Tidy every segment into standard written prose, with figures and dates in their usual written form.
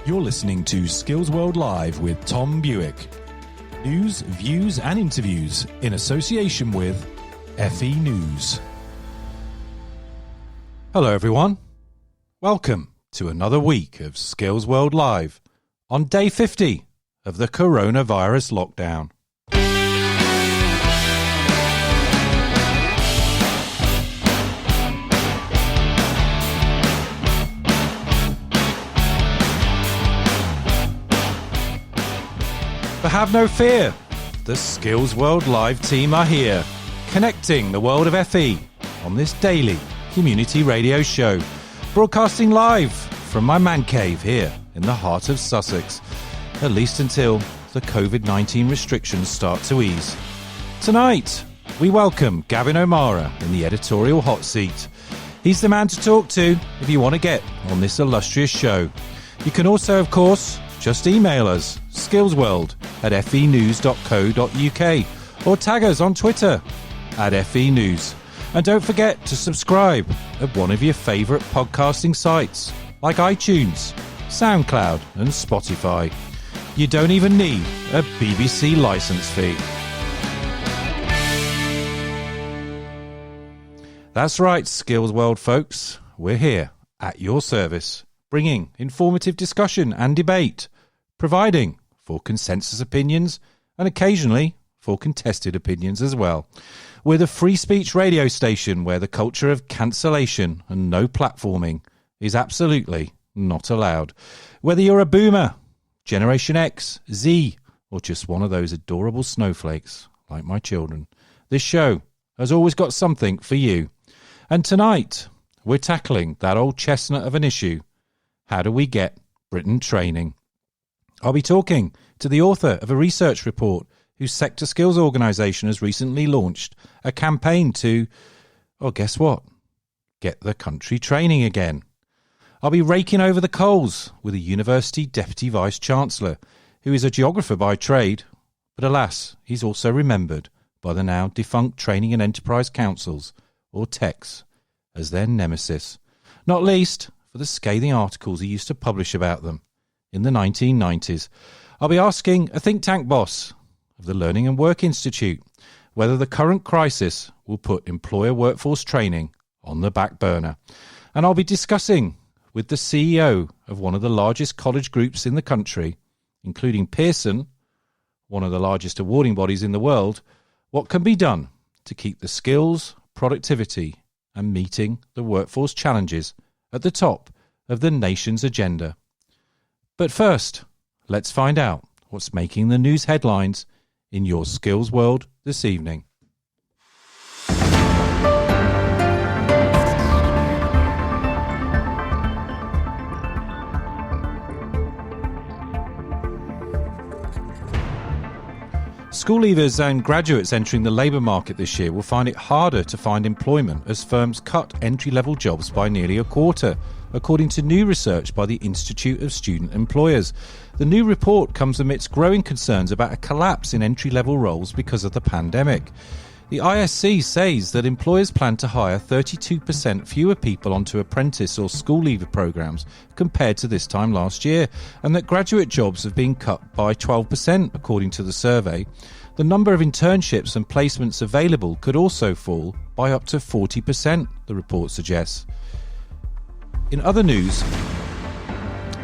You're listening to Skills World Live with Tom Bewick. News, views and interviews in association with FE News. Hello everyone. Welcome to another week of Skills World Live on day 50 of the coronavirus lockdown. But have no fear, the Skills World Live team are here, connecting the world of FE on this daily community radio show, broadcasting live from my man cave here in the heart of Sussex, at least until the COVID-19 restrictions start to ease. Tonight, we welcome Gavin O'Mara in the editorial hot seat. He's the man to talk to if you want to get on this illustrious show. You can also, of course, just email us, skillsworld@fenews.co.uk, or tag us on Twitter @FENews. And don't forget to subscribe at one of your favourite podcasting sites like iTunes, SoundCloud and Spotify. You don't even need a BBC licence fee. That's right, Skills World folks. We're here at your service, bringing informative discussion and debate, providing for consensus opinions and occasionally for contested opinions as well. We're the free speech radio station where the culture of cancellation and no platforming is absolutely not allowed. Whether you're a boomer, Generation X, Z, or just one of those adorable snowflakes like my children, this show has always got something for you. And tonight, we're tackling that old chestnut of an issue. How do we get Britain training? I'll be talking to the author of a research report whose sector skills organisation has recently launched a campaign to, guess what? Get the country training again. I'll be raking over the coals with a university deputy vice-chancellor who is a geographer by trade, but alas, he's also remembered by the now defunct Training and Enterprise Councils, or TECs, as their nemesis, not least for the scathing articles he used to publish about them in the 1990s. I'll be asking a think tank boss of the Learning and Work Institute whether the current crisis will put employer workforce training on the back burner. And I'll be discussing with the CEO of one of the largest college groups in the country, including Pearson, one of the largest awarding bodies in the world, what can be done to keep the skills, productivity and meeting the workforce challenges at the top of the nation's agenda. But first, let's find out what's making the news headlines in your skills world this evening. School leavers and graduates entering the labour market this year will find it harder to find employment as firms cut entry-level jobs by nearly a quarter, according to new research by the Institute of Student Employers. The new report comes amidst growing concerns about a collapse in entry-level roles because of the pandemic. The ISC says that employers plan to hire 32% fewer people onto apprentice or school leaver programmes compared to this time last year, and that graduate jobs have been cut by 12% according to the survey. The number of internships and placements available could also fall by up to 40%, the report suggests. In other news,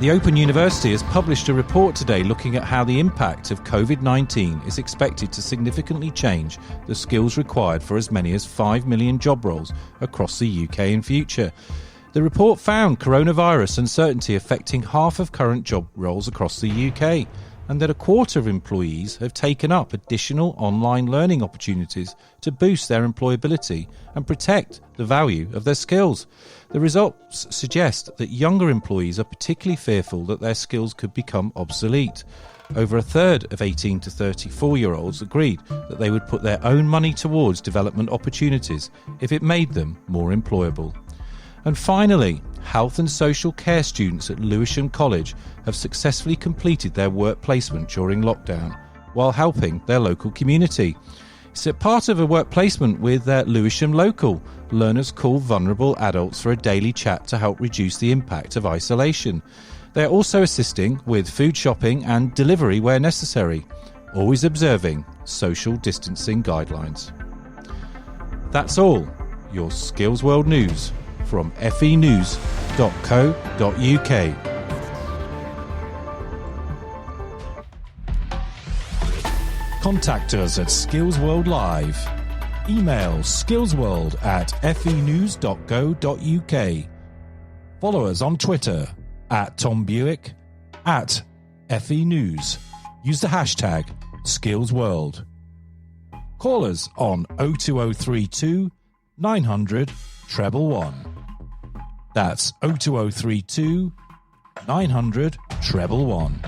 the Open University has published a report today looking at how the impact of COVID-19 is expected to significantly change the skills required for as many as 5 million job roles across the UK in future. The report found coronavirus uncertainty affecting half of current job roles across the UK, and that a quarter of employees have taken up additional online learning opportunities to boost their employability and protect the value of their skills. The results suggest that younger employees are particularly fearful that their skills could become obsolete. Over a third of 18 to 34-year-olds agreed that they would put their own money towards development opportunities if it made them more employable. And finally, health and social care students at Lewisham College have successfully completed their work placement during lockdown while helping their local community. So part of a work placement with Lewisham Local, learners call vulnerable adults for a daily chat to help reduce the impact of isolation. They're also assisting with food shopping and delivery where necessary, always observing social distancing guidelines. That's all your Skills World news from fenews.co.uk. Contact us at Skills World Live. Email skillsworld@fenews.co.uk. Follow us on Twitter @Tom Bewick, @FENews. Use the hashtag SkillsWorld. Call us on 02032 900 111. That's 02032 900 111.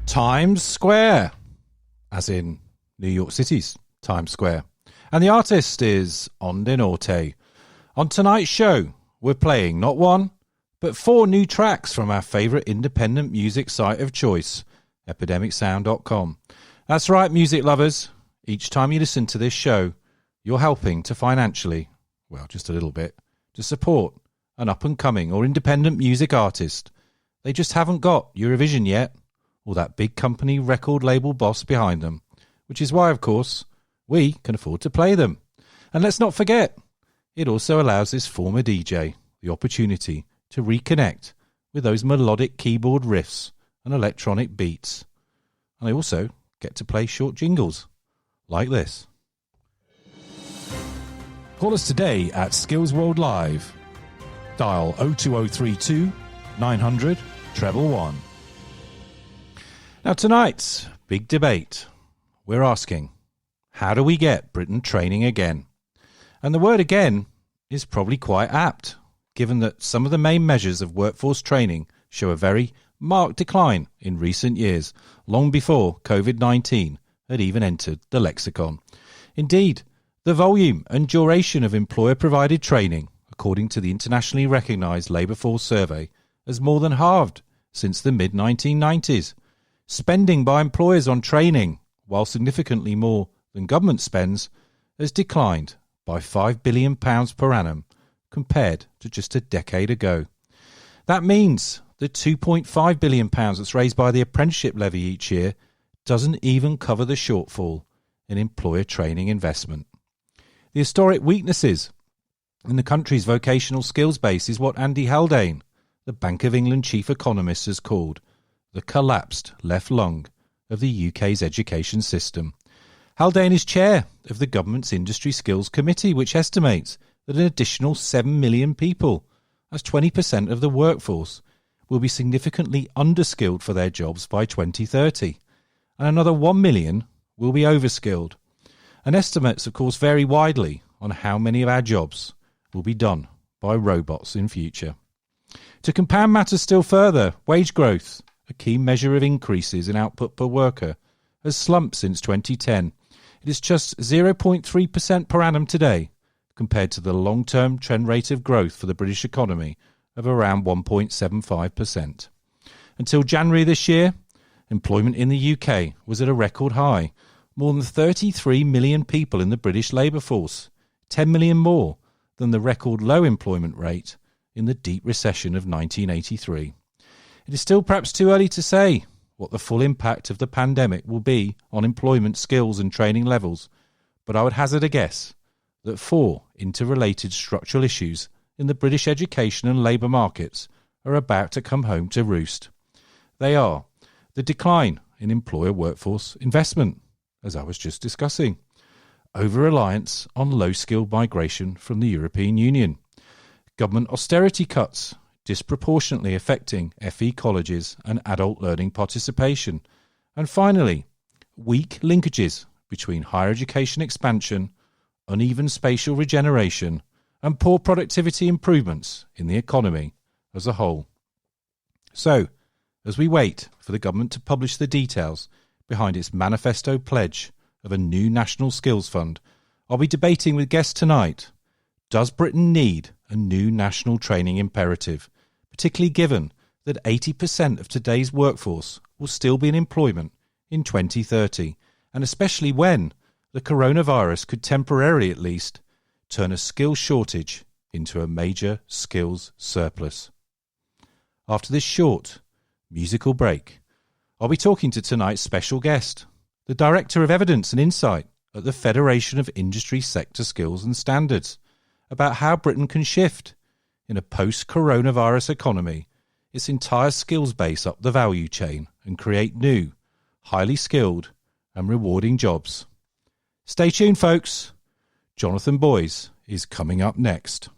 Times Square, as in New York City's Times Square. And the artist is Onde Norte. On tonight's show, we're playing not one, but 4 new tracks from our favourite independent music site of choice, epidemicsound.com. That's right, music lovers. Each time you listen to this show, you're helping to financially, well, just a little bit, to support an up-and-coming or independent music artist. They just haven't got Eurovision yet, or that big company record label boss behind them, which is why, of course, we can afford to play them. And let's not forget, it also allows this former DJ the opportunity to reconnect with those melodic keyboard riffs and electronic beats. And I also get to play short jingles, like this. Call us today at Skills World Live. Dial 02032 900 111. Now tonight's big debate, we're asking, how do we get Britain training again? And the word again is probably quite apt, given that some of the main measures of workforce training show a very marked decline in recent years, long before COVID-19 had even entered the lexicon. Indeed, the volume and duration of employer-provided training, according to the internationally recognised Labour Force Survey, has more than halved since the mid-1990s. Spending by employers on training, while significantly more than government spends, has declined by £5 billion per annum compared to just a decade ago. That means the £2.5 billion that's raised by the apprenticeship levy each year doesn't even cover the shortfall in employer training investment. The historic weaknesses in the country's vocational skills base is what Andy Haldane, the Bank of England chief economist, has called the collapsed left lung of the UK's education system. Haldane is chair of the government's Industry Skills Committee, which estimates that an additional 7 million people, that's 20% of the workforce, will be significantly underskilled for their jobs by 2030, and another 1 million will be overskilled. And estimates, of course, vary widely on how many of our jobs will be done by robots in future. To compound matters still further, wage growth, a key measure of increases in output per worker, has slumped since 2010. It is just 0.3% per annum today, compared to the long-term trend rate of growth for the British economy of around 1.75%. Until January this year, employment in the UK was at a record high. More than 33 million people in the British labour force, 10 million more than the record low employment rate in the deep recession of 1983. It is still perhaps too early to say what the full impact of the pandemic will be on employment skills and training levels, but I would hazard a guess that 4 interrelated structural issues in the British education and labour markets are about to come home to roost. They are the decline in employer workforce investment, as I was just discussing, over-reliance on low-skilled migration from the European Union, government austerity cuts disproportionately affecting FE colleges and adult learning participation, and finally, weak linkages between higher education expansion, uneven spatial regeneration, and poor productivity improvements in the economy as a whole. So, as we wait for the government to publish the details behind its manifesto pledge of a new national skills fund, I'll be debating with guests tonight, does Britain need a new national training imperative, particularly given that 80% of today's workforce will still be in employment in 2030, and especially when the coronavirus could temporarily at least turn a skills shortage into a major skills surplus. After this short musical break, I'll be talking to tonight's special guest, the Director of Evidence and Insight at the Federation of Industry Sector Skills and Standards, about how Britain can shift, in a post-coronavirus economy, its entire skills base up the value chain and create new, highly skilled and rewarding jobs. Stay tuned, folks. Jonathan Boys is coming up next.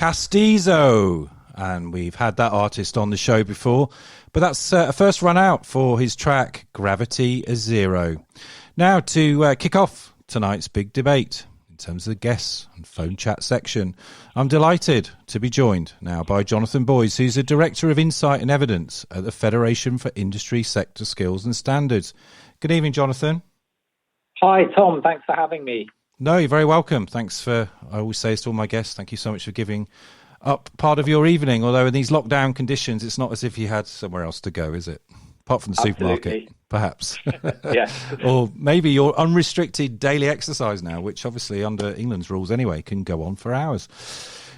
Castizo. And we've had that artist on the show before, but that's a first run out for his track Gravity is Zero. Now to kick off tonight's big debate in terms of the guests and phone chat section, I'm delighted to be joined now by Jonathan Boyes, who's the Director of Insight and Evidence at the Federation for Industry Sector Skills and Standards. Good evening, Jonathan. Hi, Tom. Thanks for having me. No, you're very welcome. Thanks for, I always say this to all my guests, thank you so much for giving up part of your evening, although in these lockdown conditions, it's not as if you had somewhere else to go, is it? Apart from the supermarket, perhaps. Yes. Or maybe your unrestricted daily exercise now, which obviously under England's rules anyway, can go on for hours.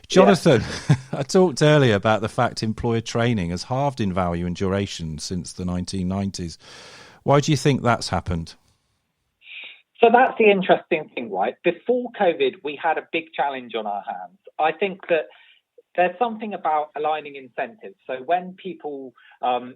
Jonathan, yeah. I talked earlier about the fact employer training has halved in value and duration since the 1990s. Why do you think that's happened? So that's the interesting thing, right? Before COVID, we had a big challenge on our hands. I think that there's something about aligning incentives. So when people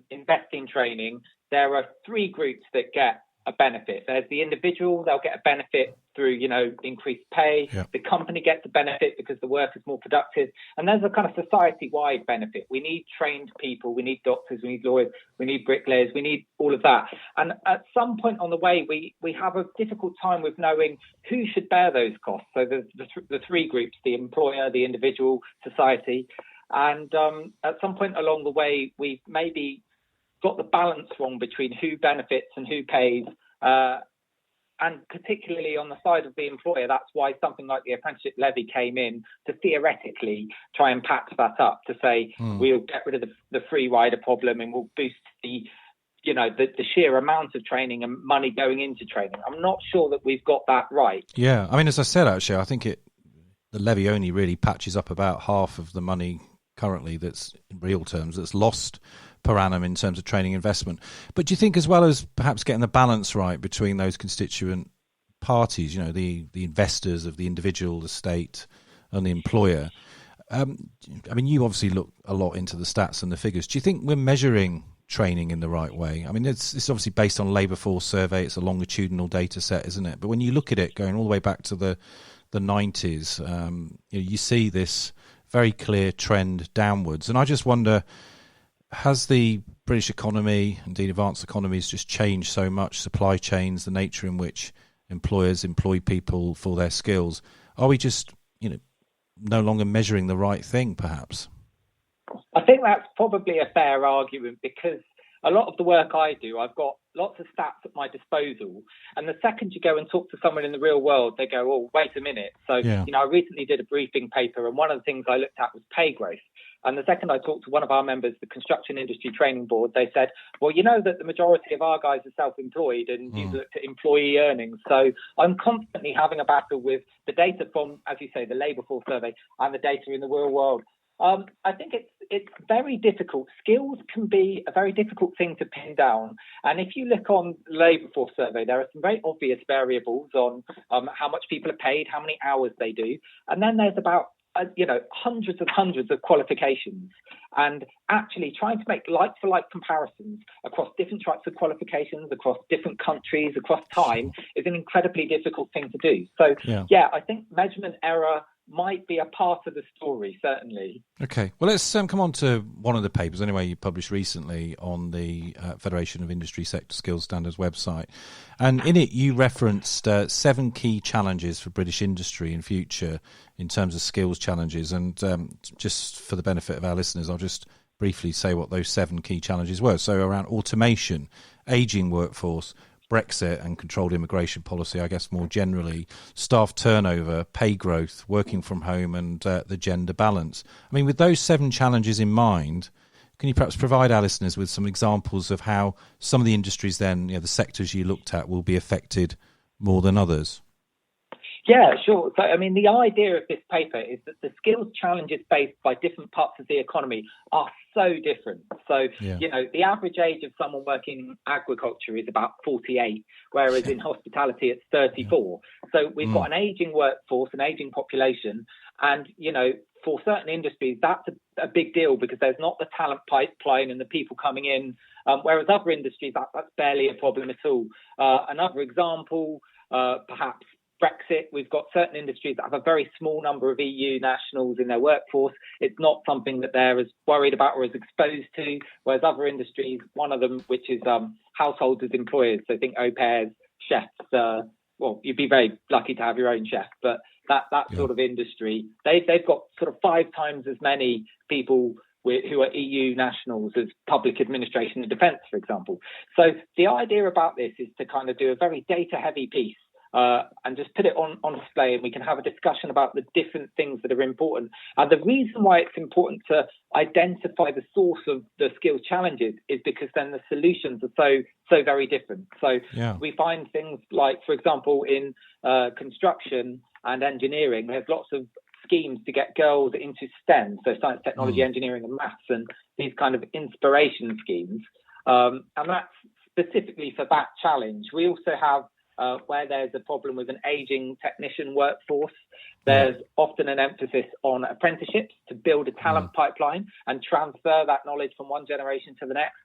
invest in training, there are three groups that get a benefit. There's the individual, they'll get a benefit through, increased pay. Yeah. The company gets a benefit because the work is more productive. And there's a kind of society-wide benefit. We need trained people, we need doctors, we need lawyers, we need bricklayers, we need all of that. And at some point on the way, we have a difficult time with knowing who should bear those costs. So there's the three groups, the employer, the individual, society. And at some point along the way, we've maybe got the balance wrong between who benefits and who pays, and particularly on the side of the employer. That's why something like the apprenticeship levy came in to theoretically try and patch that up, to say we'll get rid of the free rider problem and we'll boost the sheer amount of training and money going into training. I'm not sure that we've got that right. Yeah, I mean, as I said, actually, I think the levy only really patches up about half of the money currently that's in real terms that's lost per annum in terms of training investment. But do you think, as well as perhaps getting the balance right between those constituent parties, the investors of the individual, the state and the employer, I mean, you obviously look a lot into the stats and the figures. Do you think we're measuring training in the right way? I mean, it's obviously based on labour force survey. It's a longitudinal data set, isn't it? But when you look at it going all the way back to the 90s, you see this very clear trend downwards. And I just wonder, has the British economy, indeed advanced economies, just changed so much, supply chains, the nature in which employers employ people for their skills? Are we just, no longer measuring the right thing, perhaps? I think that's probably a fair argument, because a lot of the work I do, I've got lots of stats at my disposal. And the second you go and talk to someone in the real world, they go, oh, wait a minute. So, I recently did a briefing paper, and one of the things I looked at was pay growth. And the second I talked to one of our members, the Construction Industry Training Board, they said, well, you know that the majority of our guys are self-employed, and you've looked at employee earnings. So I'm constantly having a battle with the data from, as you say, the labour force survey and the data in the real world. I think it's very difficult. Skills can be a very difficult thing to pin down. And if you look on labour force survey, there are some very obvious variables on how much people are paid, how many hours they do. And then there's about hundreds and hundreds of qualifications, and actually trying to make like-for-like comparisons across different types of qualifications, across different countries, across time, is an incredibly difficult thing to do. So, I think measurement error might be a part of the story, certainly. Okay, well, let's come on to one of the papers, anyway, you published recently on the Federation of Industry Sector Skills Standards website. And in it, you referenced 7 key challenges for British industry in future in terms of skills challenges. And just for the benefit of our listeners, I'll just briefly say what those 7 key challenges were. So around automation, ageing workforce, Brexit and controlled immigration policy, I guess more generally, staff turnover, pay growth, working from home, and the gender balance. I mean, with those 7 challenges in mind, can you perhaps provide our listeners with some examples of how some of the industries then, the sectors you looked at, will be affected more than others? Yeah, sure. So, I mean, the idea of this paper is that the skills challenges faced by different parts of the economy are so different. So, the average age of someone working in agriculture is about 48, whereas in hospitality it's 34. So we've got an ageing workforce, an ageing population, and, for certain industries, that's a big deal, because there's not the talent pipeline and the people coming in, whereas other industries, that's barely a problem at all. Another example, perhaps Brexit, we've got certain industries that have a very small number of EU nationals in their workforce. It's not something that they're as worried about or as exposed to, whereas other industries, one of them, which is households as employers, so think au pairs, chefs, well, you'd be very lucky to have your own chef, but that sort of industry, they've got sort of 5 times as many people who are EU nationals as public administration and defence, for example. So the idea about this is to kind of do a very data-heavy piece and just put it on display, and we can have a discussion about the different things that are important. And the reason why it's important to identify the source of the skills challenges is because then the solutions are so very different. So we find things like, for example, in construction and engineering, there's lots of schemes to get girls into STEM, so science, technology, engineering and maths, and these kind of inspiration schemes. And that's specifically for that challenge. We also have where there's a problem with an aging technician workforce, there's often an emphasis on apprenticeships to build a talent pipeline and transfer that knowledge from one generation to the next.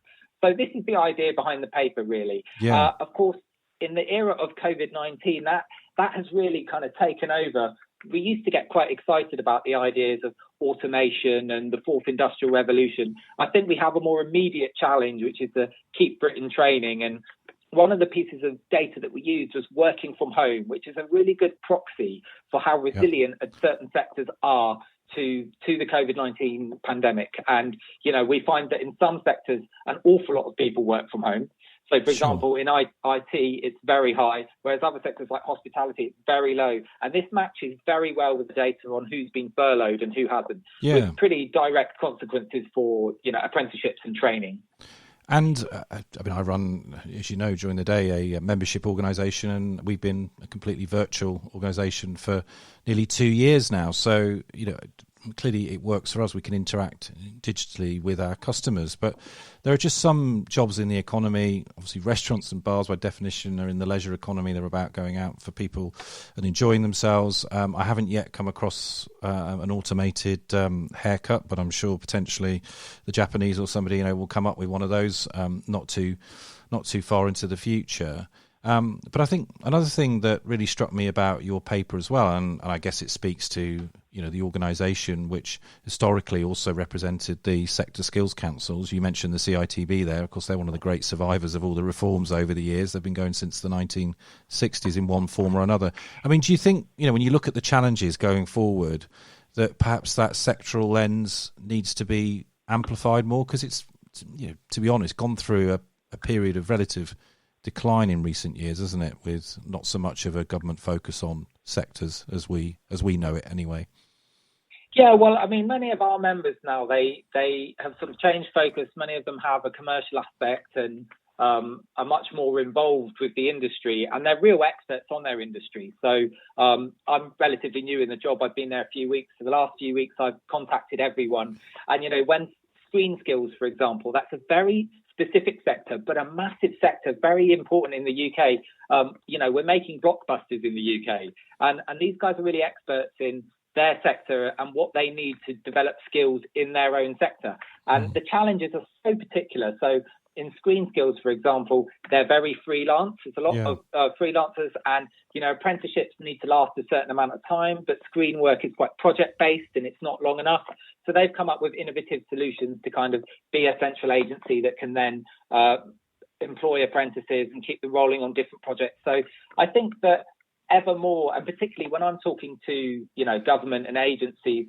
So this is the idea behind the paper, really. Of course, in the era of COVID-19, that has really kind of taken over. We used to get quite excited about the ideas of automation and the fourth industrial revolution. I think we have a more immediate challenge, which is to keep Britain training. And one of the pieces of data that we used was working from home, which is a really good proxy for how resilient certain sectors are to the COVID-19 pandemic. And, you know, we find that in some sectors, an awful lot of people work from home. So, for example, in IT, it's very high, whereas other sectors like hospitality, it's very low. And this matches very well with the data on who's been furloughed and who hasn't, with pretty direct consequences for, you know, apprenticeships and training. And I mean, I run, as you know, during the day, a membership organisation, and we've been a completely virtual organisation for nearly 2 years now. So, you know, clearly it works for us. We can interact digitally with our customers. But there are just some jobs in the economy. Obviously, restaurants and bars, by definition, are in the leisure economy. They're about going out for people and enjoying themselves. I haven't yet come across an automated haircut, but I'm sure potentially the Japanese or somebody, you know, will come up with one of those not too far into the future. But I think another thing that really struck me about your paper as well, and I guess it speaks to, you know, the organisation which historically also represented the sector skills councils. You mentioned the CITB there. Of course, they're one of the great survivors of all the reforms over the years. They've been going since the 1960s in one form or another. I mean, do you think, you know, when you look at the challenges going forward, that perhaps that sectoral lens needs to be amplified more? Because it's, you know, to be honest, gone through a period of relative decline in recent years, isn't it, with not so much of a government focus on sectors as we know it anyway. Yeah, well, I mean, many of our members now, they have sort of changed focus. Many of them have a commercial aspect and are much more involved with the industry, and they're real experts on their industry. So I'm relatively new in the job. I've been there a few weeks. For the last few weeks, I've contacted everyone. And, you know, when screen skills, for example, that's a very specific sector, but a massive sector, very important in the UK. You know, we're making blockbusters in the UK, and these guys are really experts in their sector and what they need to develop skills in their own sector. And the challenges are so particular. So in screen skills, for example, they're very freelance. There's a lot of freelancers, and, you know, apprenticeships need to last a certain amount of time, but screen work is quite project-based and it's not long enough. So they've come up with innovative solutions to kind of be a central agency that can then employ apprentices and keep them rolling on different projects. So I think that ever more, and particularly when I'm talking to, you know, government and agencies,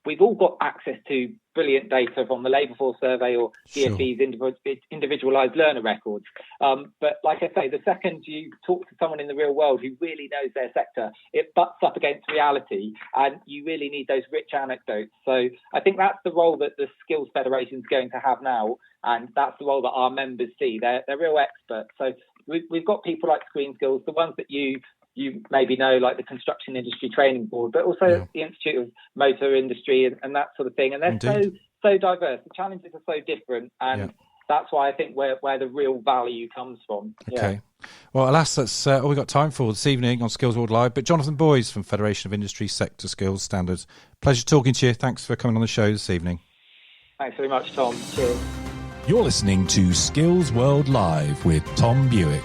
we've all got access to brilliant data from the Labour Force Survey or DfE's individualised learner records. But like I say, the second you talk to someone in the real world who really knows their sector, it butts up against reality, and you really need those rich anecdotes. So I think that's the role that the Skills Federation is going to have now, and that's the role that our members see. They're real experts. So we've got people like Screen Skills, the ones that you maybe know, like the Construction Industry Training Board, but also the Institute of Motor Industry and that sort of thing. And they're so diverse. The challenges are so different, and that's why I think where the real value comes from. Okay. Well, alas, that's all we've got time for this evening on Skills World Live. But Jonathan Boys from Federation of Industry Sector Skills Standards, pleasure talking to you. Thanks for coming on the show this evening. Thanks very much, Tom. Cheers. You're listening to Skills World Live with Tom Bewick.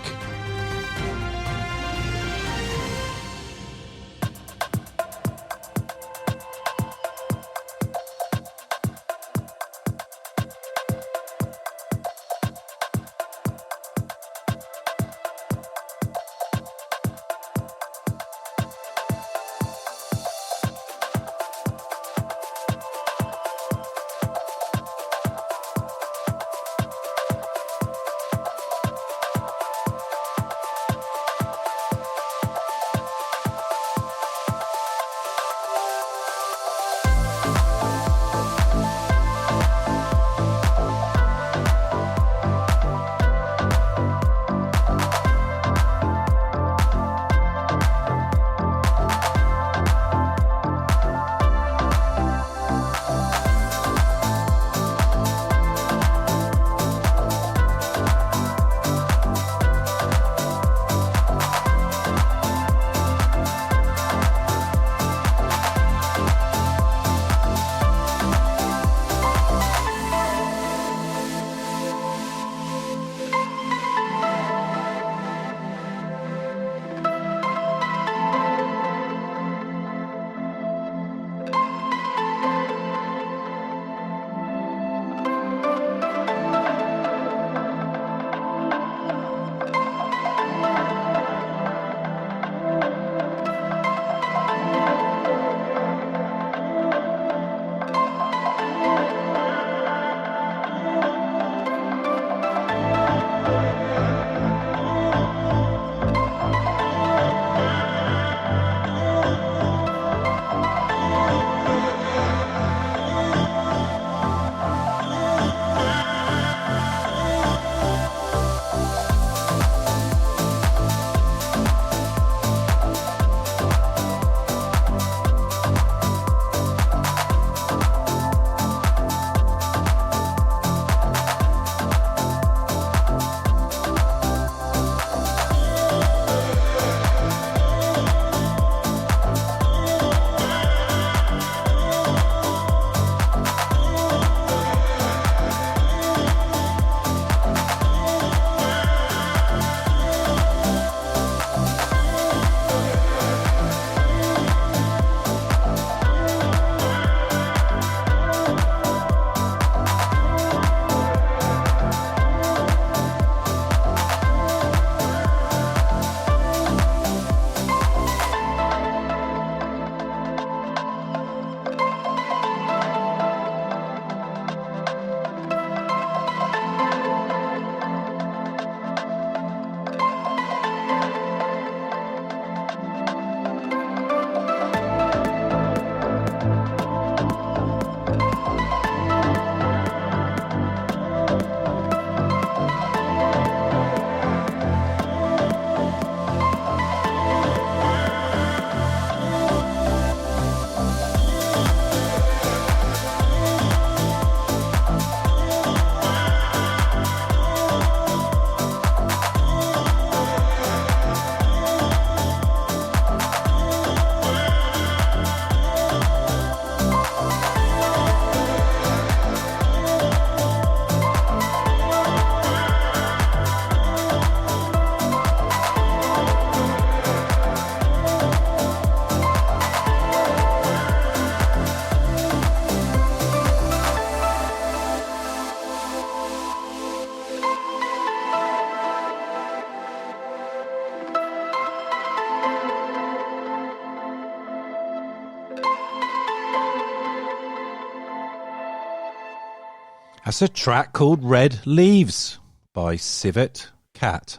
That's a track called Red Leaves by Civet Cat.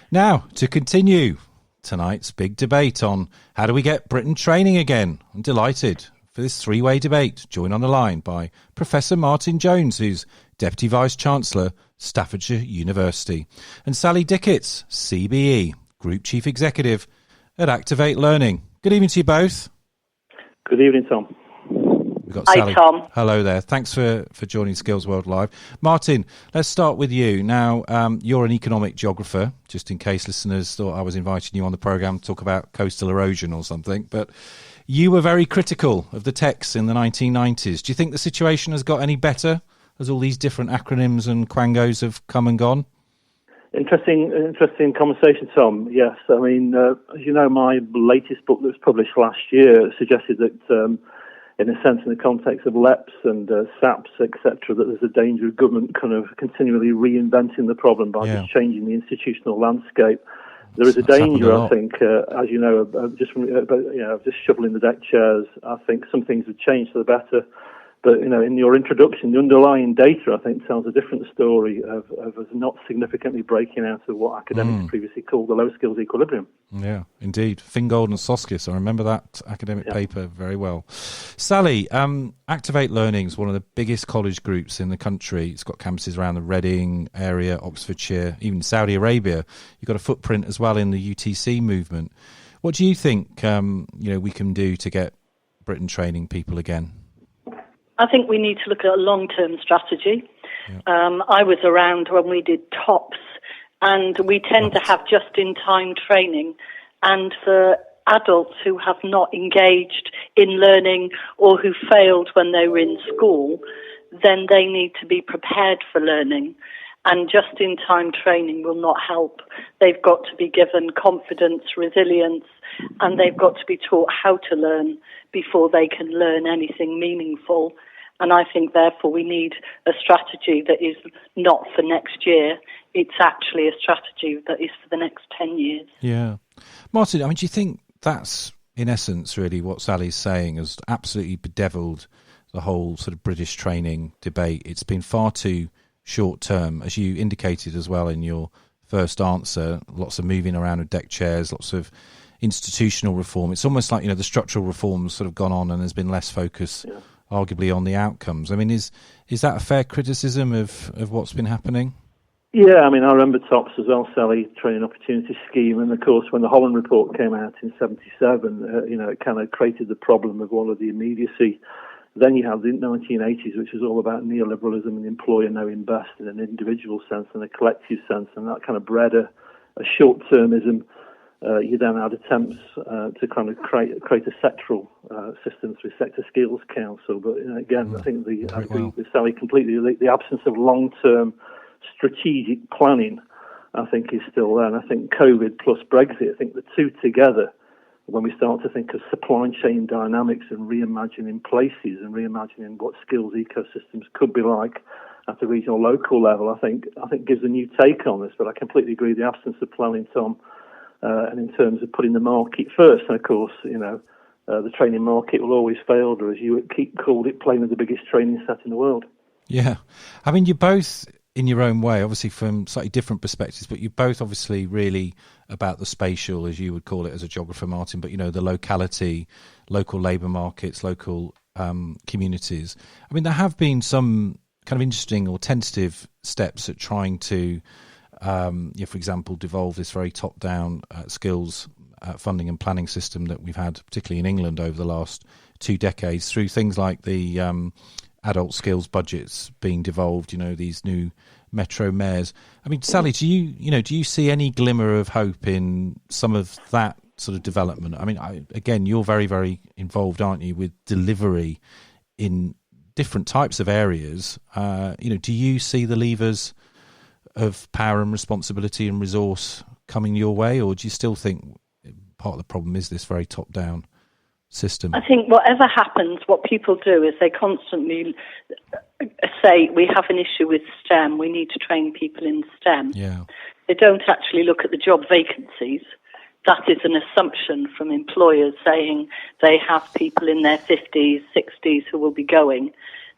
Now, to continue tonight's big debate on how do we get Britain training again. I'm delighted for this three-way debate, joined on the line by Professor Martin Jones, who's Deputy Vice-Chancellor, Staffordshire University, and Sally Dicketts, CBE, Group Chief Executive at Activate Learning. Good evening to you both. Good evening, Tom. We've got Hi, Sally. Tom. Hello there. Thanks for joining Skills World Live. Martin, let's start with you. Now, you're an economic geographer, just in case listeners thought I was inviting you on the programme to talk about coastal erosion or something. But you were very critical of the TECs in the 1990s. Do you think the situation has got any better as all these different acronyms and quangos have come and gone? Interesting conversation, Tom. Yes, I mean, as you know, my latest book that was published last year suggested that, in a sense, in the context of LEPs and SAPs, etc., that there's a danger of government kind of continually reinventing the problem by just changing the institutional landscape. There is a danger, I think, as you know, just shoveling the deck chairs. I think some things have changed for the better. But, you know, in your introduction, the underlying data, I think, tells a different story of us not significantly breaking out of what academics previously called the low skills equilibrium. Yeah, indeed. Fingold and Soskius, I remember that academic paper very well. Sally, Activate Learning is one of the biggest college groups in the country. It's got campuses around the Reading area, Oxfordshire, even Saudi Arabia. You've got a footprint as well in the UTC movement. What do you think we can do to get Britain training people again? I think we need to look at a long-term strategy. Yeah. I was around when we did TOPS, and we tend to have just-in-time training. And for adults who have not engaged in learning or who failed when they were in school, then they need to be prepared for learning. And just-in-time training will not help. They've got to be given confidence, resilience, and they've got to be taught how to learn before they can learn anything meaningful. And I think, therefore, we need a strategy that is not for next year. it's actually a strategy that is for the next 10 years. Yeah. Martin, I mean, do you think that's, in essence, really what Sally's saying has absolutely bedeviled the whole sort of British training debate? It's been far too short term, as you indicated as well in your first answer, lots of moving around with deck chairs, lots of institutional reform. It's almost like, the structural reform's sort of gone on and there's been less focus, arguably, on the outcomes. I mean, is that a fair criticism of what's been happening? Yeah, I mean, I remember TOPS as well, Sally, Training Opportunity Scheme, and of course when the Holland Report came out in 77, it kind of created the problem of all of the immediacy. Then you had the 1980s, which was all about neoliberalism and the employer knowing best in an individual sense and a collective sense, and that kind of bred a short-termism. You then had attempts to kind of create a sectoral system through Sector Skills Council, but again, I think I agree with Sally completely. The absence of long-term strategic planning, I think, is still there. And I think COVID plus Brexit, I think the two together, when we start to think of supply chain dynamics and reimagining places and reimagining what skills ecosystems could be like at the regional local level, I think gives a new take on this. But I completely agree, the absence of planning, Tom, and in terms of putting the market first, and of course, the training market will always fail, or as you called it, playing with the biggest training set in the world. Yeah. I mean, you're both, in your own way, obviously from slightly different perspectives, but you're both obviously really about the spatial, as you would call it as a geographer, Martin, but, the locality, local labour markets, local communities. I mean, there have been some kind of interesting or tentative steps at trying to, for example, devolve this very top-down skills funding and planning system that we've had, particularly in England, over the last 2 decades, through things like the adult skills budgets being devolved, these new metro mayors. I mean, Sally, do you see any glimmer of hope in some of that sort of development? I mean, again, you're very, very involved, aren't you, with delivery in different types of areas. Do you see the levers of power and responsibility and resource coming your way, or do you still think part of the problem is this very top-down system? I think whatever happens, what people do is they constantly say, we have an issue with STEM, we need to train people in STEM. Yeah. They don't actually look at the job vacancies. That is an assumption from employers saying they have people in their 50s, 60s who will be going.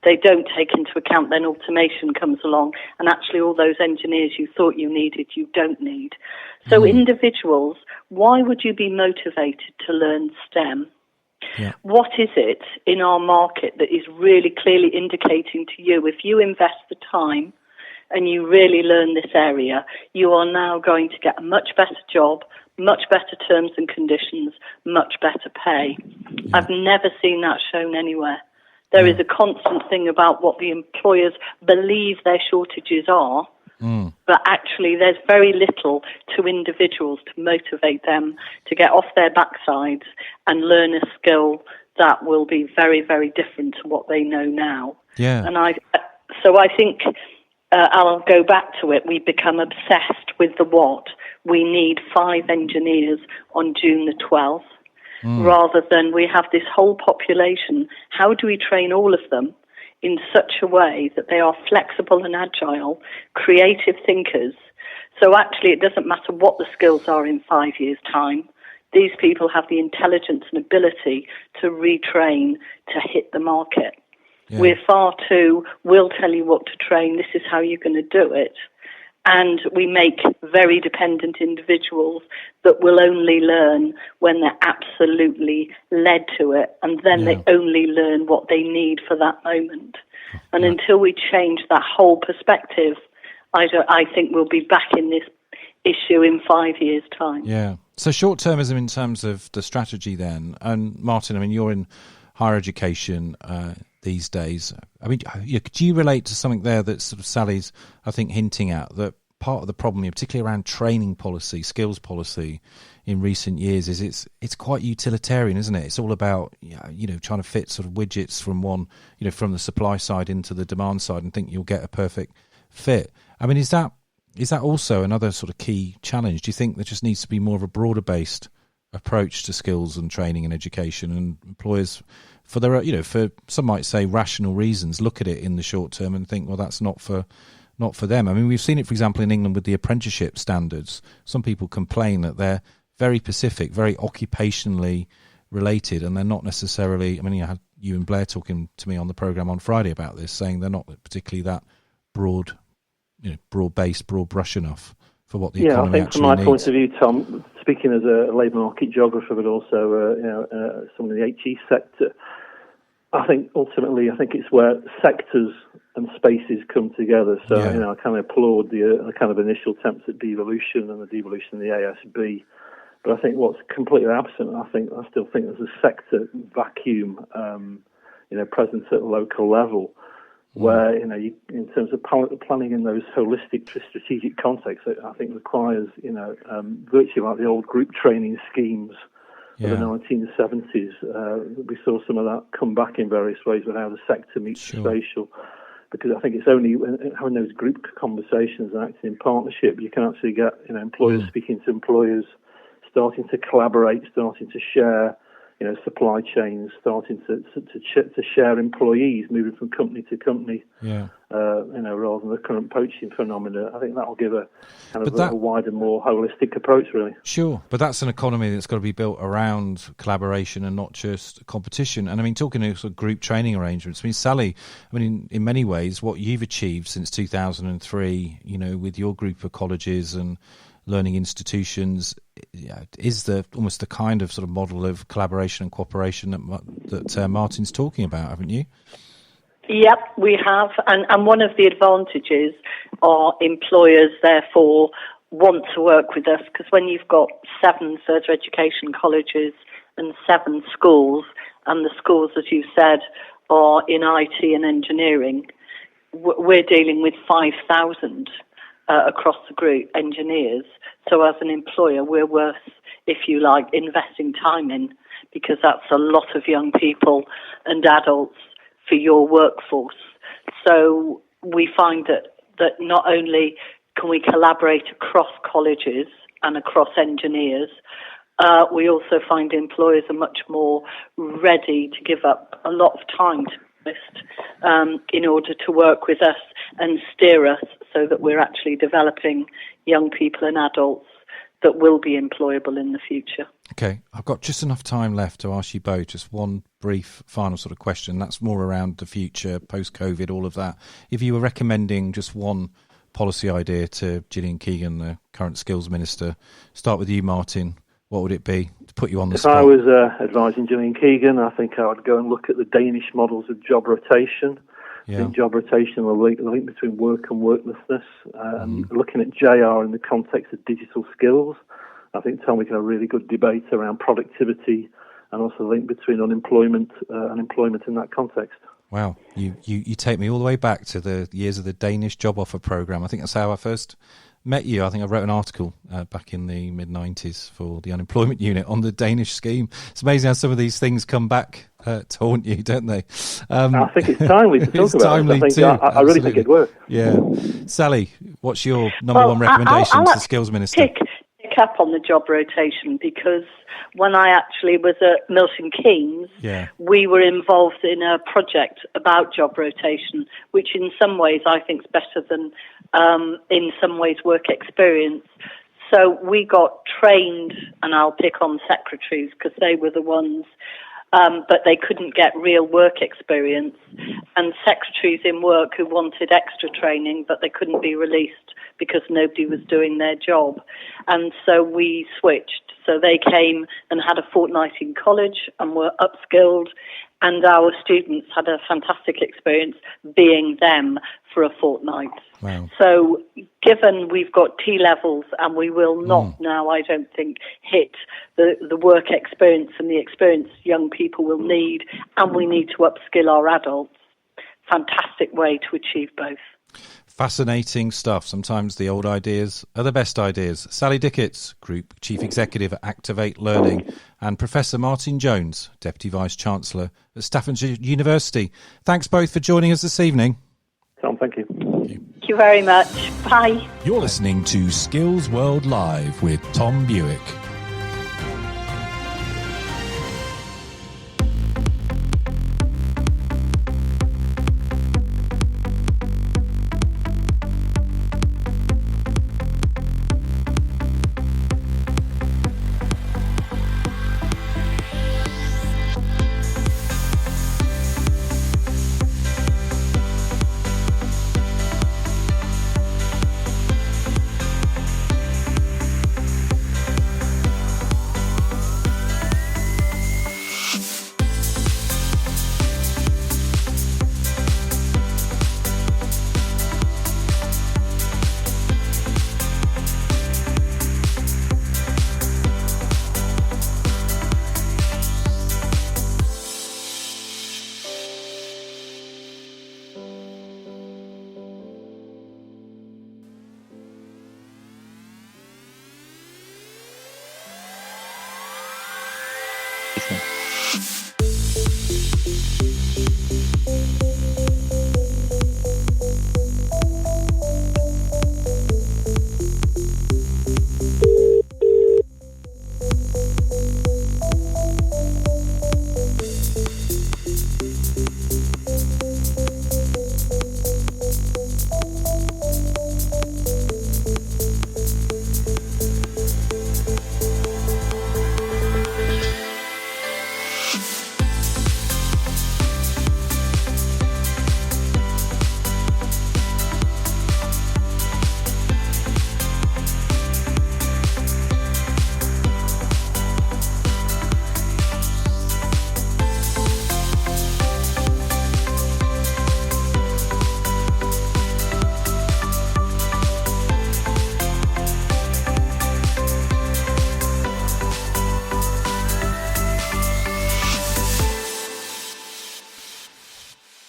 They don't take into account then automation comes along and actually all those engineers you thought you needed, you don't need. So individuals, why would you be motivated to learn STEM? Yeah. What is it in our market that is really clearly indicating to you, if you invest the time and you really learn this area, you are now going to get a much better job, much better terms and conditions, much better pay. Yeah. I've never seen that shown anywhere. There is a constant thing about what the employers believe their shortages are, but actually there's very little to individuals to motivate them to get off their backsides and learn a skill that will be very, very different to what they know now. Yeah. And I think I'll go back to it. We've become obsessed with the what. We need 5 engineers on June the 12th. Rather than we have this whole population. How do we train all of them in such a way that they are flexible and agile, creative thinkers? So actually it doesn't matter what the skills are in 5 years' time. These people have the intelligence and ability to retrain to hit the market. Yeah. We're far too, we'll tell you what to train, this is how you're going to do it. And we make very dependent individuals that will only learn when they're absolutely led to it, and then they only learn what they need for that moment. And until we change that whole perspective, I think we'll be back in this issue in 5 years' time. Yeah. So short-termism in terms of the strategy then. And Martin, I mean, you're in higher education these days. I mean, do you relate to something there that sort of Sally's, I think, hinting at, that part of the problem, particularly around training policy, skills policy in recent years, is it's quite utilitarian, isn't it? It's all about, trying to fit sort of widgets from one, from the supply side into the demand side and think you'll get a perfect fit. I mean, is that also another sort of key challenge? Do you think there just needs to be more of a broader based approach to skills and training and education, and employers, for their, for some might say rational reasons, look at it in the short term and think, well, that's not for not for them. I mean, we've seen it, for example, in England with the apprenticeship standards. Some people complain that they're very specific, very occupationally related, and they're not necessarily, I mean, you had you and Blair talking to me on the programme on Friday about this, saying they're not particularly that broad-based, broad brush enough for what the economy actually needs. From my point of view, Tom, speaking as a labour market geographer, but also someone in the HE sector, I think ultimately, it's where sectors and spaces come together. So, I kind of applaud the kind of initial attempts at devolution and the devolution of the ASB. But I think what's completely absent, I still think there's a sector vacuum, present at a local level, where, in terms of planning in those holistic strategic contexts, I think requires, virtually like the old group training schemes of the 1970s. We saw some of that come back in various ways with how the sector meets the spatial. Because I think it's only having those group conversations and acting in partnership, you can actually get, employers speaking to employers, starting to collaborate, starting to share, supply chains, starting to share employees, moving from company to company, rather than the current poaching phenomena. I think that will give a kind of a wider, more holistic approach, really. Sure, but that's an economy that's got to be built around collaboration and not just competition. And I mean, talking of sort of group training arrangements, I mean, Sally, in many ways, what you've achieved since 2003, with your group of colleges and learning institutions, is almost the kind of sort of model of collaboration and cooperation that Martin's talking about, haven't you? Yep, we have. And one of the advantages are employers, therefore, want to work with us, because when you've got 7 further education colleges and 7 schools, and the schools, as you said, are in IT and engineering, we're dealing with 5,000 across the group, engineers. So as an employer, we're worth, if you like, investing time in, because that's a lot of young people and adults for your workforce. So we find that not only can we collaborate across colleges and across engineers, we also find employers are much more ready to give up a lot of time in order to work with us and steer us so that we're actually developing young people and adults that will be employable in the future. Okay, I've got just enough time left to ask you both just one brief final sort of question. That's more around the future, post-COVID, all of that. If you were recommending just one policy idea to Gillian Keegan, the current skills minister, start with you, Martin, what would it be to put you on the spot? If I was advising Gillian Keegan, I think I would go and look at the Danish models of job rotation. I think job rotation, the link between work and worklessness, and looking at JR in the context of digital skills. I think, Tom, we can have a really good debate around productivity and also the link between unemployment and employment in that context. Wow, you take me all the way back to the years of the Danish job offer programme. I think that's how I first met you. I think I wrote an article back in the mid-90s for the unemployment unit on the Danish scheme. It's amazing how some of these things come back to haunt you, don't they? I think it's timely to talk about it. I really think it works. Yeah. Sally, what's your number one recommendation to the Skills Minister? Pick up on the job rotation, because when I actually was at Milton Keynes, we were involved in a project about job rotation, which in some ways I think is better than in some ways work experience. So we got trained, and I'll pick on secretaries because they were the ones, but they couldn't get real work experience, and secretaries in work who wanted extra training, but they couldn't be released because nobody was doing their job. And so we switched. So they came and had a fortnight in college and were upskilled, and our students had a fantastic experience being them for a fortnight. Wow. So given we've got T-levels and we will not now, I don't think, hit the work experience and the experience young people will need, and we need to upskill our adults, fantastic way to achieve both. Fascinating stuff. Sometimes the old ideas are the best ideas. Sally Dicketts, Group Chief Executive at Activate Learning, and Professor Martin Jones, Deputy Vice-Chancellor at Staffordshire University. Thanks both for joining us this evening. Tom, thank you. Thank you very much. Bye. You're listening to Skills World Live with Tom Bewick.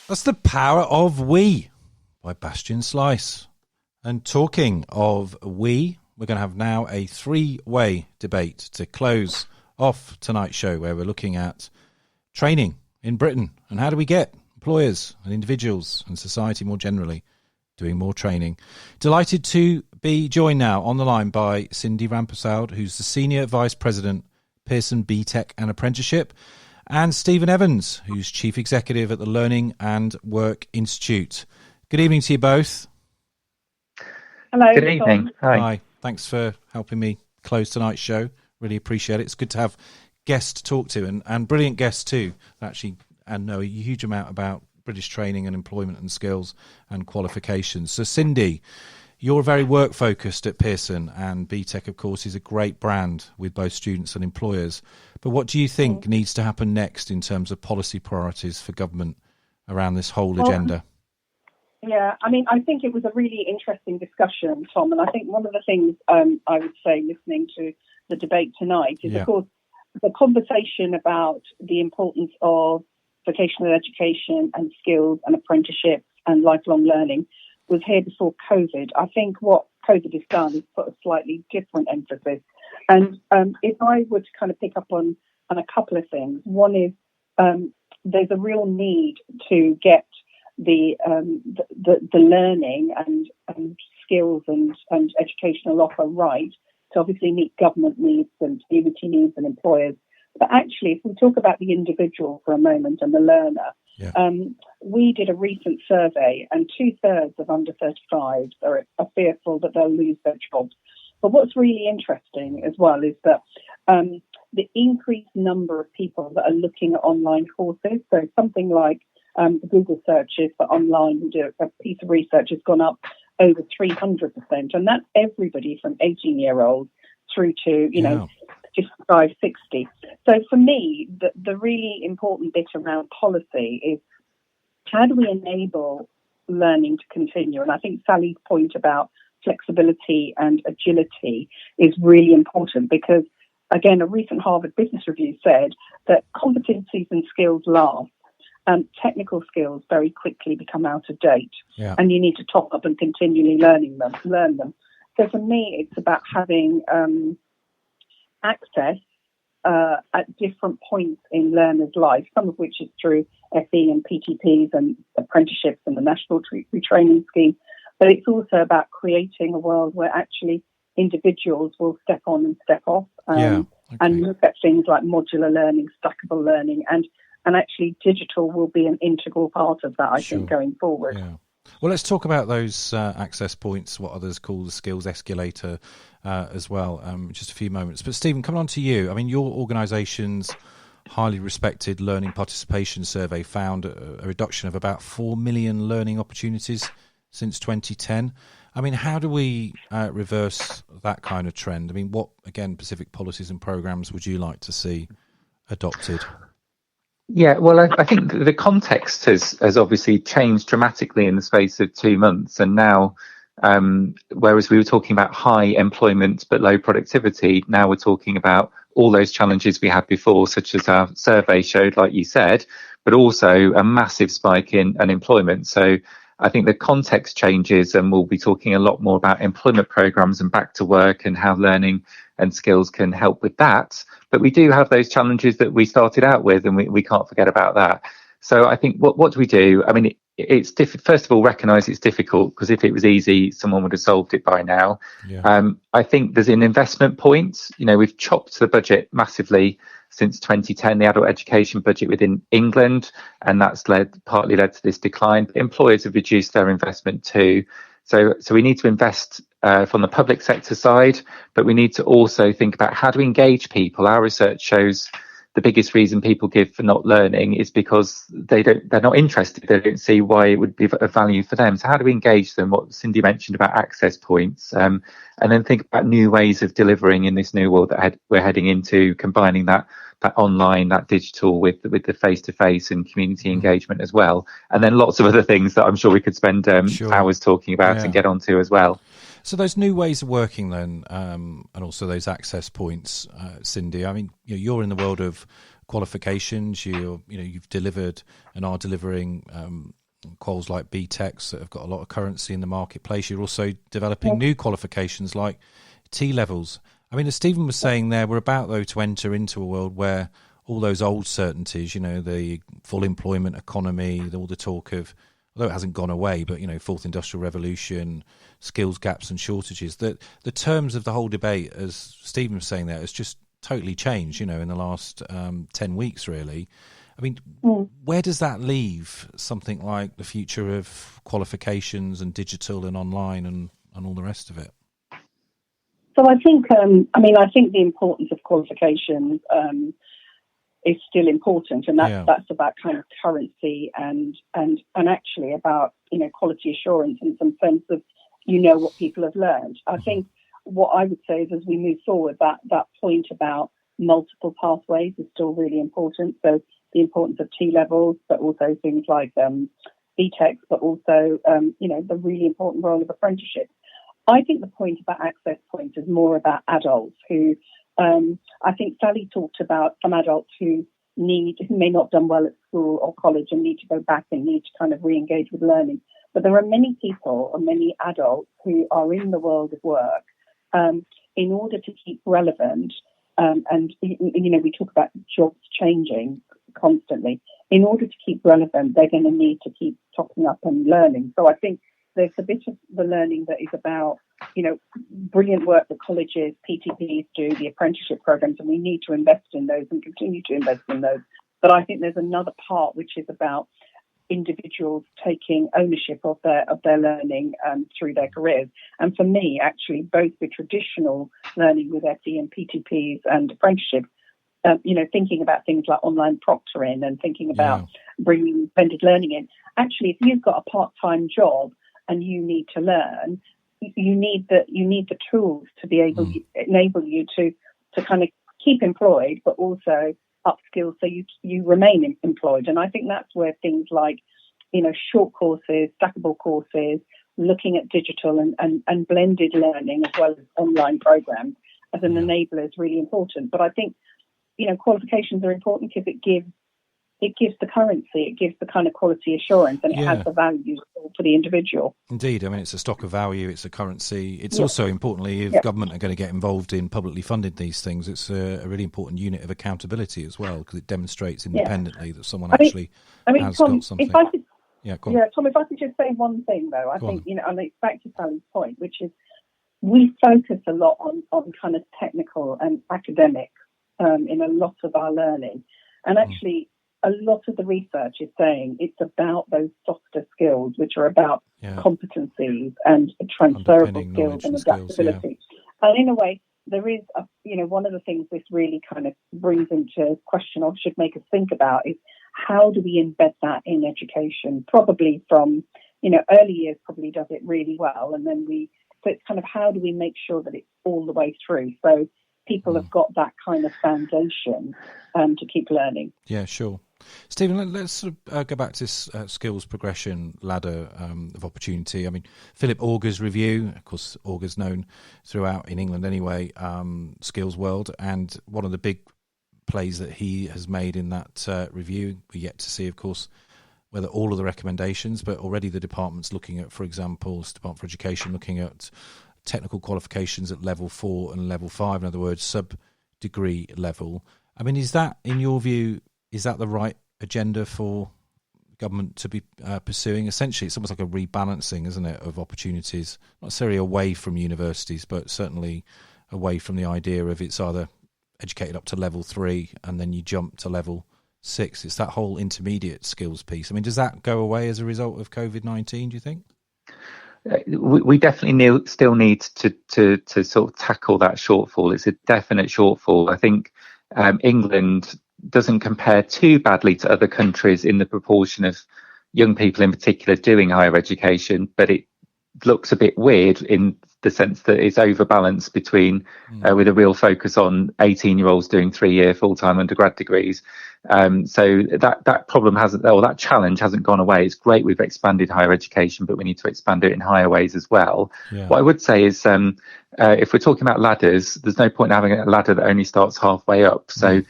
That's The Power of We by Bastian Slice. And talking of we, we're going to have now a three-way debate to close off tonight's show, where we're looking at training in Britain and how do we get employers and individuals and society more generally doing more training. Delighted to be joined now on the line by Cindy Rampersaud, who's the Senior Vice President, Pearson BTEC and Apprenticeship, and Stephen Evans, who's Chief Executive at the Learning and Work Institute. Good evening to you both. Hello. Good evening. Hi. Thanks for helping me close tonight's show. Really appreciate it. It's good to have guests to talk to, and brilliant guests too, actually, and know a huge amount about British training and employment and skills and qualifications. So Cindy, you're very work focused at Pearson, and BTEC of course is a great brand with both students and employers. But what do you think needs to happen next in terms of policy priorities for government around this whole agenda? Yeah, I mean, I think it was a really interesting discussion, Tom, and I think one of the things I would say listening to the debate tonight is, of course, the conversation about the importance of vocational education and skills and apprenticeships and lifelong learning was here before COVID. I think what COVID has done is put a slightly different emphasis. And if I were to kind of pick up on a couple of things, one is there's a real need to get the learning and skills and educational offer right to obviously meet government needs and community needs and employers. But actually, if we talk about the individual for a moment and the learner, we did a recent survey, and 2/3 of under 35s are fearful that they'll lose their jobs. But what's really interesting as well is that the increased number of people that are looking at online courses, so something like the Google searches for online, we do a piece of research, has gone up over 300%, and that's everybody from 18-year-olds through to, 55, 60. So for me, the really important bit around policy is how do we enable learning to continue? And I think Sally's point about flexibility and agility is really important because, again, a recent Harvard Business Review said that competencies and skills last. Technical skills very quickly become out of date, and you need to top up and continually learn them. So for me, it's about having access at different points in learners' life, some of which is through FE and PTPs and apprenticeships and the National Retraining Scheme. But it's also about creating a world where actually individuals will step on and step off and look at things like modular learning, stackable learning, and actually digital will be an integral part of that, I think, going forward. Yeah. Well, let's talk about those access points, what others call the skills escalator as well, just a few moments. But Stephen, coming on to you. I mean, your organisation's highly respected learning participation survey found a reduction of about 4 million learning opportunities since 2010. I mean, how do we reverse that kind of trend? I mean, what, again, specific policies and programmes would you like to see adopted? Yeah, well, I think the context has obviously changed dramatically in the space of 2 months. And now, whereas we were talking about high employment but low productivity, now we're talking about all those challenges we had before, such as our survey showed, like you said, but also a massive spike in unemployment. So I think the context changes, and we'll be talking a lot more about employment programs and back to work and how learning and skills can help with that. But we do have those challenges that we started out with, and we can't forget about that. So I think what do we do? I mean, it's first of all, recognise it's difficult, because if it was easy, someone would have solved it by now. Yeah. I think there's an investment point. We've chopped the budget massively since 2010, the adult education budget within England, and that's partly led to this decline. Employers have reduced their investment too. So we need to invest from the public sector side, but we need to also think about how to engage people. Our research shows the biggest reason people give for not learning is because they're not interested. They don't see why it would be of value for them. So how do we engage them? What Cindy mentioned about access points, and then think about new ways of delivering in this new world that we're heading into, combining that online, that digital with the face-to-face and community engagement as well. And then lots of other things that I'm sure we could spend hours talking about and get onto as well. So those new ways of working then, and also those access points, Cindy, I mean, you're in the world of qualifications. You've delivered and are delivering quals like BTECs that have got a lot of currency in the marketplace. You're also developing new qualifications like T-levels. I mean, as Stephen was saying there, we're about, though, to enter into a world where all those old certainties, the full employment economy, all the talk of, although it hasn't gone away, but, fourth industrial revolution, skills gaps and shortages, that the terms of the whole debate, as Stephen was saying there, has just totally changed, in the last 10 weeks, really. I mean, where does that leave something like the future of qualifications and digital and online and all the rest of it? So I think, I think the importance of qualifications is still important, and that's about kind of currency and actually about quality assurance in some sense of what people have learned. I think what I would say is, as we move forward, that point about multiple pathways is still really important. So the importance of T-levels, but also things like BTECs, but also the really important role of apprenticeships. I think the point about access points is more about adults who, I think Sally talked about some adults who may not have done well at school or college and need to go back and need to kind of re-engage with learning. But there are many people or many adults who are in the world of work in order to keep relevant. And we talk about jobs changing constantly. In order to keep relevant, they're going to need to keep topping up and learning. So I think there's a bit of the learning that is about, brilliant work that colleges, PTPs do, the apprenticeship programs, and we need to invest in those and continue to invest in those. But I think there's another part which is about individuals taking ownership of their learning through their careers. And for me, actually, both the traditional learning with FE and PTPs and apprenticeships, thinking about things like online proctoring and thinking about bringing blended learning in. Actually, if you've got a part-time job and you need to learn, you need the tools to be able to enable you to kind of keep employed, but also upskill so you remain employed. And I think that's where things like, short courses, stackable courses, looking at digital and blended learning as well as online programs as an enabler is really important. But I think, qualifications are important because it gives the currency, it gives the kind of quality assurance, and it has the value for the individual. Indeed. I mean, it's a stock of value, it's a currency. It's also, importantly, if government are going to get involved in publicly funding these things, it's a really important unit of accountability as well, because it demonstrates independently that someone has Tom, got something. Tom, if I could just say one thing, though, I think, and it's back to Sally's point, which is we focus a lot on kind of technical and academic in a lot of our learning. And actually, a lot of the research is saying it's about those softer skills, which are about competencies and transferable skills and adaptability. And in a way, there is, one of the things this really kind of brings into question or should make us think about is how do we embed that in education? Probably from, early years probably does it really well. And then so it's kind of how do we make sure that it's all the way through? So people have got that kind of foundation to keep learning. Yeah, sure. Stephen, let's sort of go back to this skills progression ladder of opportunity. I mean, Philip Auger's review, of course, Auger's known throughout in England anyway, skills world, and one of the big plays that he has made in that review, we yet to see, of course, whether all of the recommendations, but already the department's looking at, for example, the Department for Education looking at technical qualifications at level 4 and level 5, in other words, sub-degree level. I mean, is that, in your view, is that the right agenda for government to be pursuing? Essentially, it's almost like a rebalancing, isn't it, of opportunities, not necessarily away from universities, but certainly away from the idea of it's either educated up to level 3 and then you jump to level 6. It's that whole intermediate skills piece. I mean, does that go away as a result of COVID-19, do you think? We definitely still need to sort of tackle that shortfall. It's a definite shortfall. I think England doesn't compare too badly to other countries in the proportion of young people in particular doing higher education, but it looks a bit weird in the sense that it's overbalanced between with a real focus on 18-year-olds doing 3-year full-time undergrad degrees. So that problem hasn't, or that challenge hasn't gone away. It's great we've expanded higher education, but we need to expand it in higher ways as well. Yeah. What I would say is if we're talking about ladders, there's no point in having a ladder that only starts halfway up. So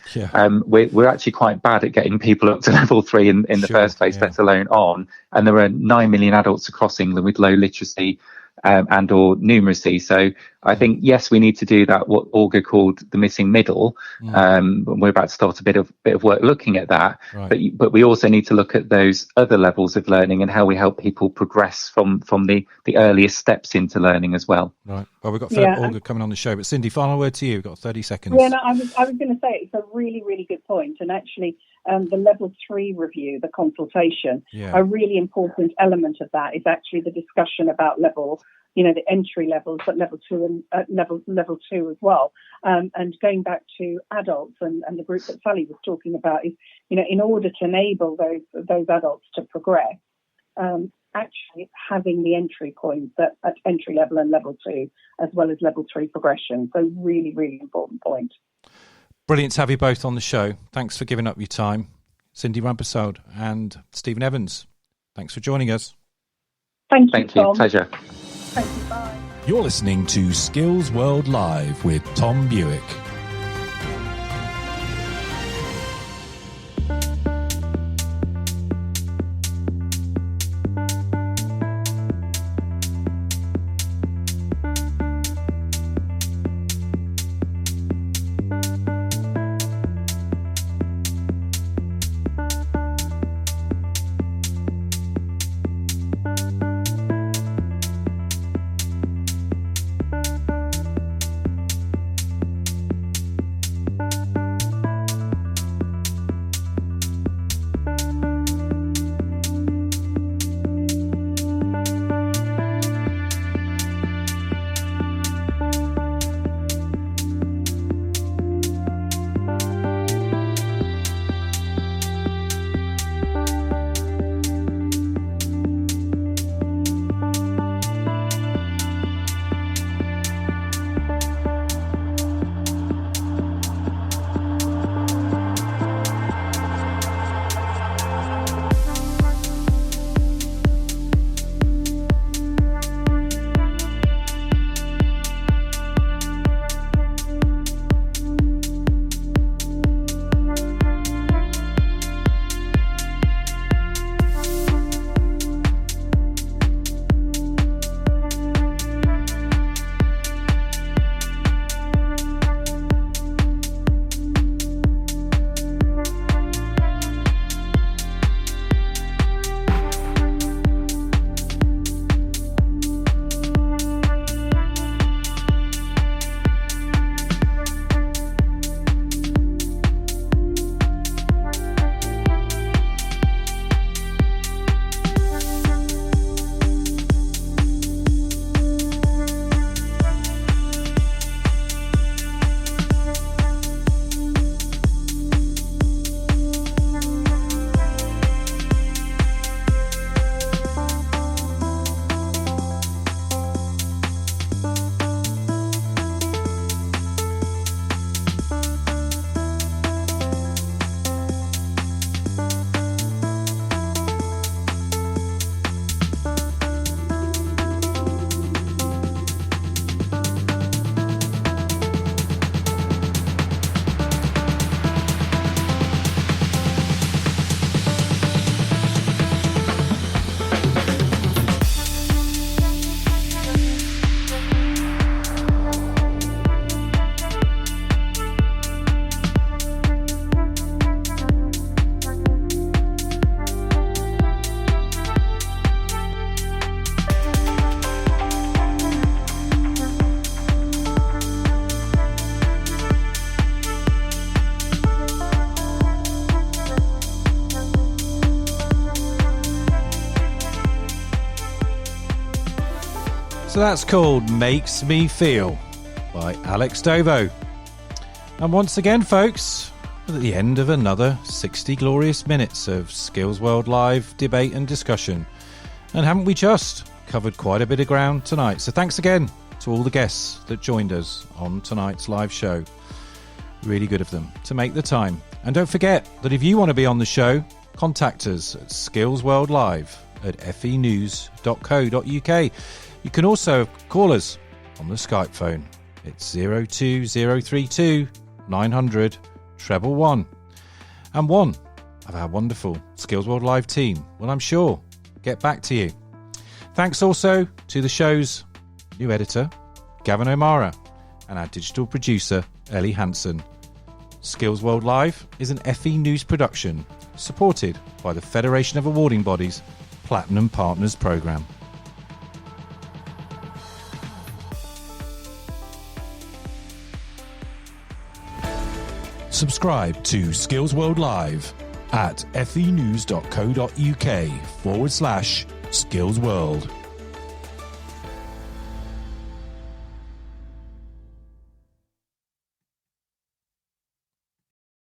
we're actually quite bad at getting people up to level 3 in the first place, let alone on. And there are 9 million adults across England with low literacy and or numeracy. So I think, yes, we need to do that, what Olga called the missing middle. We're about to start a bit of work looking at that. Right. But we also need to look at those other levels of learning and how we help people progress from the earliest steps into learning as well. Right. Well, we've got Olga coming on the show. But Cindy, final word to you. We've got 30 seconds. Yeah, no, I was going to say it's a really, really good point. And actually, the level 3 review, the consultation, a really important element of that is actually the discussion about level, the entry levels, but level 2 and level 2 as well. And going back to adults and the group that Sally was talking about is, in order to enable those adults to progress, actually having the entry points at entry level and level 2, as well as level 3 progression. So really, really important point. Brilliant to have you both on the show. Thanks for giving up your time. Cindy Rampersaud and Stephen Evans, thanks for joining us. Thank you, Thank you. Tom. Pleasure. Thank you. Bye. You're listening to Skills World Live with Tom Bewick. So that's called Makes Me Feel by Alex Dovo. And once again, folks, we're at the end of another 60 glorious minutes of Skills World Live debate and discussion. And haven't we just covered quite a bit of ground tonight? So thanks again to all the guests that joined us on tonight's live show. Really good of them to make the time. And don't forget that if you want to be on the show, contact us at skillsworldlive@fenews.co.uk. You can also call us on the Skype phone. It's 02032 900 111. And one of our wonderful Skills World Live team will, I'm sure, get back to you. Thanks also to the show's new editor, Gavin O'Mara, and our digital producer, Ellie Hansen. Skills World Live is an FE News production supported by the Federation of Awarding Bodies Platinum Partners Programme. Subscribe to Skills World Live at fenews.co.uk/skillsworld.